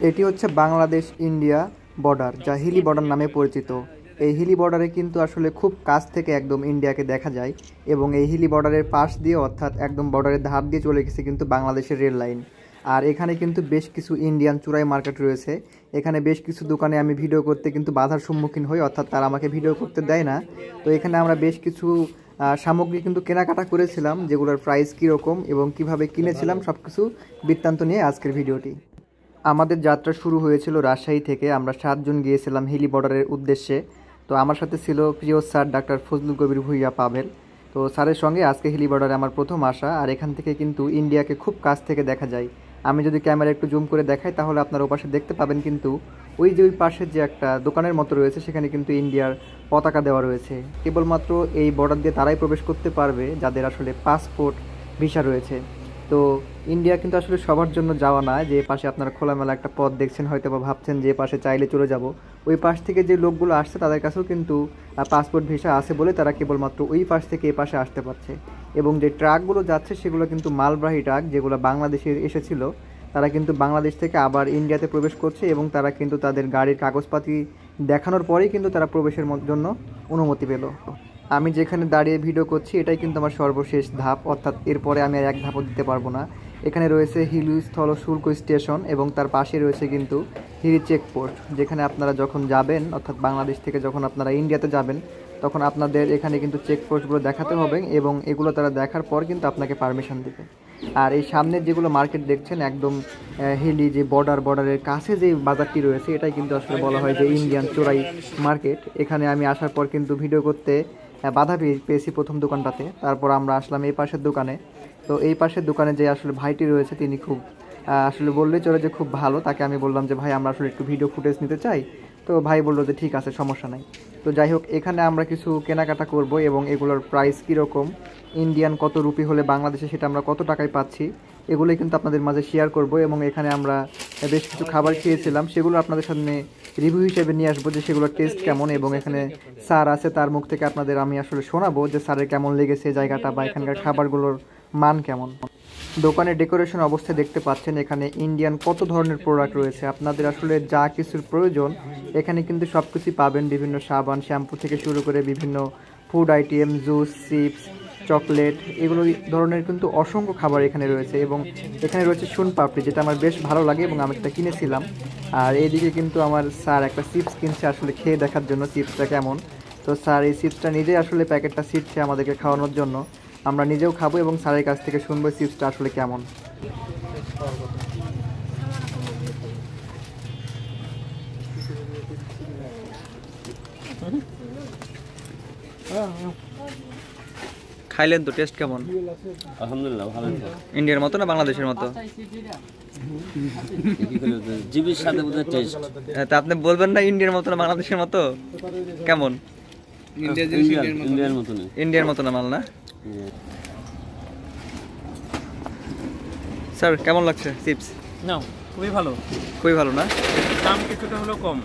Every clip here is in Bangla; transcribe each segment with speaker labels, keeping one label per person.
Speaker 1: এটি হচ্ছে বাংলাদেশ ইন্ডিয়া বর্ডার, যা হিলি বর্ডার নামে পরিচিত। এই হিলি বর্ডারে কিন্তু আসলে খুব কাছ থেকে একদম ইন্ডিয়াকে দেখা যায় এবং এই হিলি বর্ডারের পাশ দিয়ে অর্থাৎ একদম বর্ডারের ধার দিয়ে চলে গেছে কিন্তু বাংলাদেশের রেল লাইন। আর এখানে কিন্তু বেশ কিছু ইন্ডিয়ান চোরাই মার্কেট রয়েছে। এখানে বেশ কিছু দোকানে আমি ভিডিও করতে কিন্তু বাধার সম্মুখীন হই, অর্থাৎ তারা আমাকে ভিডিও করতে দেয় না। তো এখানে আমরা বেশ কিছু সামগ্রী কিন্তু কেনাকাটা করেছিলাম, যেগুলোর প্রাইস কীরকম এবং কিভাবে কিনেছিলাম সব কিছু বৃত্তান্ত নিয়ে আজকের ভিডিওটি। আমাদের যাত্রা শুরু হয়েছিল রাজশাহী থেকে। আমরা 7 জন গিয়েছিলাম হিলি বর্ডারের উদ্দেশ্যে। তো আমার সাথে ছিল প্রিয় স্যার ডাক্তার ফজলুল কবির ভুইয়া পাবেল। তো স্যারের সঙ্গে আজকে হিলি বর্ডারে আমার প্রথম আসা। আর এখান থেকে কিন্তু ইন্ডিয়াকে খুব কাছ থেকে দেখা যায়। আমি যদি ক্যামেরা একটু জুম করে দেখাই তাহলে আপনারা ওপাশে দেখতে পাবেন কিন্তু ওই পাশের যে একটা দোকানের মতো রয়েছে সেখানে কিন্তু ইন্ডিয়ার পতাকা দেওয়া রয়েছে। কেবলমাত্র এই বর্ডার দিয়ে তারাই প্রবেশ করতে পারবে যাদের আসলে পাসপোর্ট ভিসা রয়েছে। তো ইন্ডিয়া কিন্তু আসলে সবার জন্য যাওয়া না। যে পাশে আপনারা খোলামেলা একটা পথ দেখছেন, হয়তো বা ভাবছেন যে পাশে চাইলে চলে যাব, ওই পাশ থেকে যে লোকগুলো আসছে তাদের কাছেও কিন্তু পাসপোর্ট ভিসা আছে বলে তারা কেবলমাত্র ওই পাশ থেকে এ পাশে আসতে পারছে। এবং যে ট্রাকগুলো যাচ্ছে সেগুলো কিন্তু মালবাহী ট্রাক, যেগুলো বাংলাদেশে এসেছিল। তারা কিন্তু বাংলাদেশ থেকে আবার ইন্ডিয়াতে প্রবেশ করছে এবং তারা কিন্তু তাদের গাড়ির কাগজপাতি দেখানোর পরেই কিন্তু তারা প্রবেশের জন্য অনুমতি পেল। আমি যেখানে দাঁড়িয়ে ভিডিও করছি এটাই কিন্তু আমার সর্বশেষ ধাপ, অর্থাৎ এরপরে আমি আর এক ধাপও দিতে পারবো না। এখানে রয়েছে হিলি স্থল শুল্ক স্টেশন এবং তার পাশে রয়েছে কিন্তু হিলি চেকপোস্ট, যেখানে আপনারা যখন যাবেন, অর্থাৎ বাংলাদেশ থেকে যখন আপনারা ইন্ডিয়াতে যাবেন তখন আপনাদের এখানে কিন্তু চেকপোস্টগুলো দেখাতে হবে এবং এগুলো তারা দেখার পর কিন্তু আপনাকে পারমিশন দেবে। আর এই সামনের যেগুলো মার্কেট দেখছেন একদম হিলি যে বর্ডারের কাছে যে বাজারটি রয়েছে এটাই কিন্তু আসলে বলা হয় যে ইন্ডিয়ান চোরাই মার্কেট। এখানে আমি আসার পর কিন্তু ভিডিও করতে বাধা পেয়েছি প্রথম দোকানটাতে। তারপর আমরা আসলাম এই পাশের দোকানে। তো এই পাশের দোকানে যে আসলে ভাইটি রয়েছে তিনি খুব আসলে বললেই চলে যে খুব ভালো। তাকে আমি বললাম যে ভাই আমরা আসলে একটু ভিডিও ফুটেজ নিতে চাই। তো ভাই বললো যে ঠিক আছে, সমস্যা নাই। তো যাই হোক, এখানে আমরা কিছু কেনাকাটা করব এবং এগুলোর প্রাইস কীরকম, ইন্ডিয়ান কত রুপি হলে বাংলাদেশে সেটা আমরা কত টাকায় পাচ্ছি, এগুলোই কিন্তু আপনাদের মাঝে শেয়ার করব। এবং এখানে আমরা বেশ কিছু খাবার খেয়েছিলাম, সেগুলো আপনাদের সামনে রিভিউ হিসেবে নিয়ে আসবো যে সেগুলোর টেস্ট কেমন। এবং এখানে স্যার আছে, তার মুখ থেকে আপনাদের আমি আসলে শোনাবো যে স্যারের কেমন লেগেছে জায়গাটা বা এখানকার খাবারগুলোর মান কেমন। দোকানের ডেকোরেশন অবস্থায় দেখতে পাচ্ছেন এখানে ইন্ডিয়ান কত ধরনের প্রোডাক্ট রয়েছে। আপনাদের আসলে যা কিছুর প্রয়োজন এখানে কিন্তু সব কিছুই পাবেন। বিভিন্ন সাবান, শ্যাম্পু থেকে শুরু করে বিভিন্ন food item, juice, chips, chocolate, এগুলো ধরনের কিন্তু অসংখ্য খাবার এখানে রয়েছে। এবং এখানে রয়েছে সোন পাপড়ি, যেটা আমার বেশ ভালো লাগে এবং আমি সেটা কিনেছিলাম। আর এইদিকে কিন্তু আমার স্যার একটা চিপস কিনছে আসলে খেয়ে দেখার জন্য চিপসটা কেমন। তো স্যার এই চিপসটা নিজেই আসলে প্যাকেটটা ছিটছে আমাদেরকে খাওয়ানোর জন্য। আমরা নিজেও খাবো এবং স্যারের কাছ থেকে শুনবো চিপসটা আসলে কেমন। খাইলেন তো, টেস্ট কেমন?
Speaker 2: আলহামদুলিল্লাহ ভালো।
Speaker 1: ইন্ডিয়ার মতো না বাংলাদেশের মতো?
Speaker 2: জিবির সাথে বুঝে টেস্ট।
Speaker 1: তা আপনি বলবেন না ইন্ডিয়ার মতো না বাংলাদেশের মতো? কেমন?
Speaker 2: ইন্ডিয়ার মতো না।
Speaker 1: ইন্ডিয়ার মতো না মাল না? স্যার কেমন লাগছে চিপস?
Speaker 3: না, খুবই ভালো।
Speaker 1: খুবই ভালো না?
Speaker 3: দাম কিছুটা হলো কম।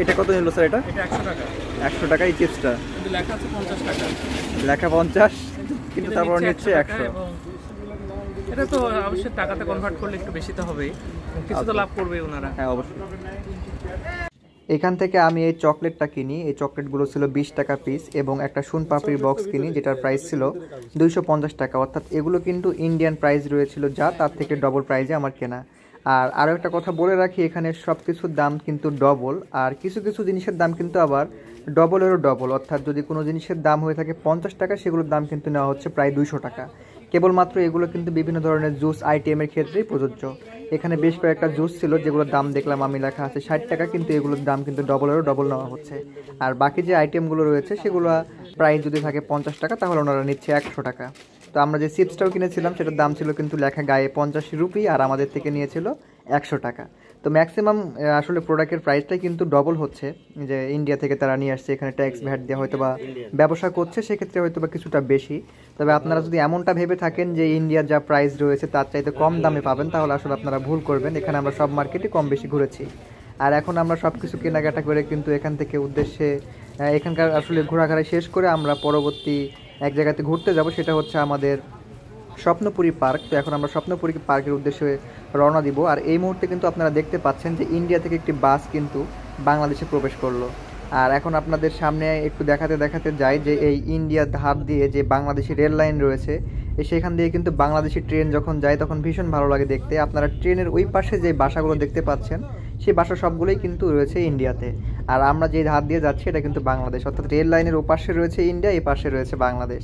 Speaker 1: এটা কত নিল স্যার? এটা
Speaker 3: 100 টাকা।
Speaker 1: 100 টাকা এই চিপসটা?
Speaker 3: কিন্তু লেখা আছে 50 টাকা।
Speaker 1: লেখা 50, কিন্তু তারপর নিচ্ছে 100।
Speaker 3: এটা তো অবশ্যই টাকাতে কনভার্ট করলে একটু বেশি তো হবেই, কিছু তো লাভ করবে ওনারা।
Speaker 1: হ্যাঁ অবশ্যই। এখান থেকে আমি এই চকলেটটা কিনি। এই চকলেটগুলো ছিল 20 টাকা পিস এবং একটা সোন পাপড়ির বক্স কিনি যেটার প্রাইস ছিল 250 টাকা। অর্থাৎ এগুলো কিন্তু ইন্ডিয়ান প্রাইস রয়েছিল যা, তার থেকে ডবল প্রাইসে আমার কেনা। আর আরও একটা কথা বলে রাখি, এখানে সব কিছুর দাম কিন্তু ডবল, আর কিছু কিছু জিনিসের দাম কিন্তু আবার ডবলেরও ডবল। অর্থাৎ যদি কোনো জিনিসের দাম হয়ে থাকে 50 টাকা, সেগুলোর দাম কিন্তু নেওয়া হচ্ছে প্রায় 200 টাকা। কেবলমাত্র এগুলো কিন্তু বিভিন্ন ধরনের জুস আইটেমের ক্ষেত্রেই প্রযোজ্য। এখানে বেশ কয়েকটা জুস ছিল যেগুলোর দাম দেখলাম আমি লেখা আছে 60 টাকা, কিন্তু এগুলোর দাম কিন্তু ডবলেরও ডবল নেওয়া হচ্ছে। আর বাকি যে আইটেমগুলো রয়েছে সেগুলো প্রাইস যদি থাকে 50 টাকা তাহলে ওনারা নিচ্ছে 100 টাকা। তো আমরা যে চিপসটাও কিনেছিলাম সেটার দাম ছিল কিন্তু লেখা গায়ে 50 রুপি, আর আমাদের থেকে নিয়েছিল 100 টাকা। তো ম্যাক্সিমাম আসলে প্রোডাক্টের প্রাইসটাই কিন্তু ডবল হচ্ছে, যে ইন্ডিয়া থেকে তারা নিয়ে আসছে, এখানে ট্যাক্স ভ্যাট দিয়ে হয়তো বা ব্যবসা করছে, সেক্ষেত্রে হয়তো বা কিছুটা বেশি। তবে আপনারা যদি এমনটা ভেবে থাকেন যে ইন্ডিয়ার যা প্রাইস রয়েছে তার চাইতে কম দামে পাবেন তাহলে আসলে আপনারা ভুল করবেন। এখানে আমরা সব মার্কেটে কম বেশি ঘুরেছি। আর এখন আমরা সব কিছু কেনাকাটা করে কিন্তু এখান থেকে উদ্দেশ্যে এখানকার আসলে ঘোরাঘুরা শেষ করে আমরা পরবর্তী এক জায়গাতে ঘুরতে যাব, সেটা হচ্ছে আমাদের স্বপ্নপুরী পার্ক। তো এখন আমরা স্বপ্নপুরী পার্কের উদ্দেশ্যে রওনা দিব। আর এই মুহূর্তে কিন্তু আপনারা দেখতে পাচ্ছেন যে ইন্ডিয়া থেকে একটি বাস কিন্তু বাংলাদেশে প্রবেশ করলো। আর এখন আপনাদের সামনে একটু দেখাতে দেখাতে যাই যে এই ইন্ডিয়ার ধার দিয়ে যে বাংলাদেশি রেল লাইন রয়েছে, সেখান দিয়ে কিন্তু বাংলাদেশি ট্রেন যখন যায় তখন ভীষণ ভালো লাগে দেখতে। আপনারা ট্রেনের ওই পাশে যে বাসাগুলো দেখতে পাচ্ছেন, সেই বাসা সবগুলোই কিন্তু রয়েছে ইন্ডিয়াতে। আর আমরা যে ধার দিয়ে যাচ্ছি এটা কিন্তু বাংলাদেশ, অর্থাৎ রেল লাইনের ও পাশে রয়েছে ইন্ডিয়া, এই পাশে রয়েছে বাংলাদেশ।